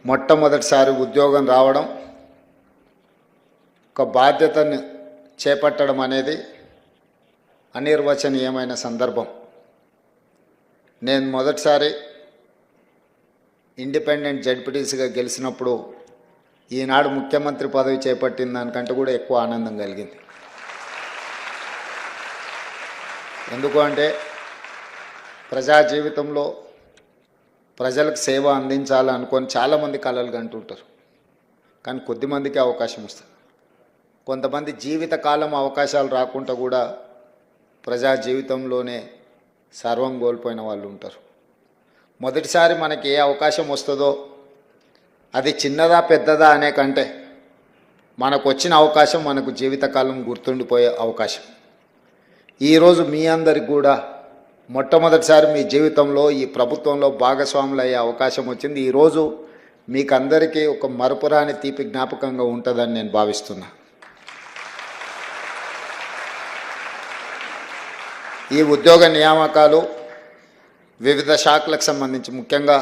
మొట్టమొదటిసారి ఉద్యోగం రావడం, ఒక బాధ్యతను చేపట్టడం అనేది అనిర్వచనీయమైన సందర్భం. నేను మొదటిసారి ఇండిపెండెంట్ జడ్పీటీసీగా గెలిచినప్పుడు ఈనాడు ముఖ్యమంత్రి పదవి చేపట్టిన దానికంటే కూడా ఎక్కువ ఆనందం కలిగింది. ఎందుకు అంటే ప్రజా జీవితంలో ప్రజలకు సేవ అందించాలనుకొని చాలామంది కలలు కంటుంటారు, కానీ కొద్దిమందికి అవకాశం వస్తుంది. కొంతమంది జీవితకాలం అవకాశాలు రాకుండా కూడా ప్రజా జీవితంలోనే సర్వం కోల్పోయిన వాళ్ళు ఉంటారు. మొదటిసారి మనకి ఏ అవకాశం వస్తుందో అది చిన్నదా పెద్దదా అనే కంటే మనకు వచ్చిన అవకాశం మనకు జీవితకాలం గుర్తుండిపోయే అవకాశం. ఈరోజు మీ అందరికి కూడా మొట్టమొదటిసారి మీ జీవితంలో ఈ ప్రభుత్వంలో భాగస్వాములు అయ్యే అవకాశం వచ్చింది. ఈరోజు మీకు అందరికీ ఒక మరపురాని తీపి జ్ఞాపకంగా ఉంటుందని నేను భావిస్తున్నా. ఈ ఉద్యోగ నియామకాలు వివిధ శాఖలకు సంబంధించి, ముఖ్యంగా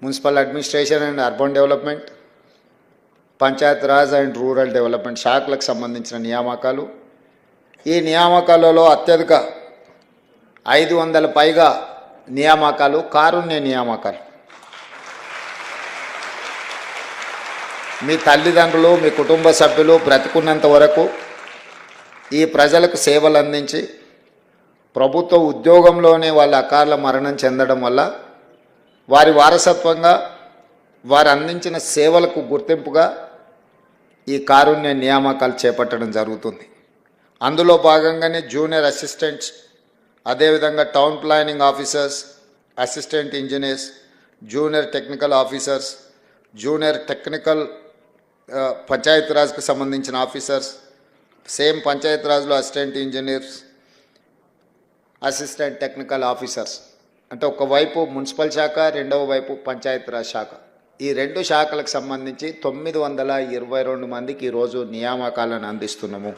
municipal administration and urban development, Panchayat Raj and rural development శాఖలకు సంబంధించిన నియామకాలు. ఈ నియామకాలలో అత్యధిక 500 పైగా నియామకాలు కారుణ్య నియామకాలు. మీ తల్లిదండ్రులు, మీ కుటుంబ సభ్యులు బ్రతికున్నంత వరకు ఈ ప్రజలకు సేవలు అందించి ప్రభుత్వ ఉద్యోగంలోనే వాళ్ళ అకాల మరణం చెందడం వల్ల వారి వారసత్వంగా వారు అందించిన సేవలకు గుర్తింపుగా ఈ కారుణ్య నియామకాలు చేపట్టడం జరుగుతుంది. అందులో భాగంగానే జూనియర్ అసిస్టెంట్స్, అదేవిధంగా town planning officers, assistant engineers, junior technical officers, junior technical పంచాయతీరాజ్కు సంబంధించిన ఆఫీసర్స్, సేమ్ పంచాయతీరాజ్లో assistant engineers, assistant technical officers, అంటే ఒకవైపు మున్సిపల్ శాఖ, రెండవ వైపు పంచాయతీరాజ్ శాఖ. ఈ రెండు శాఖలకు సంబంధించి 922 మందికి ఈరోజు నియామకాలను అందిస్తున్నాము.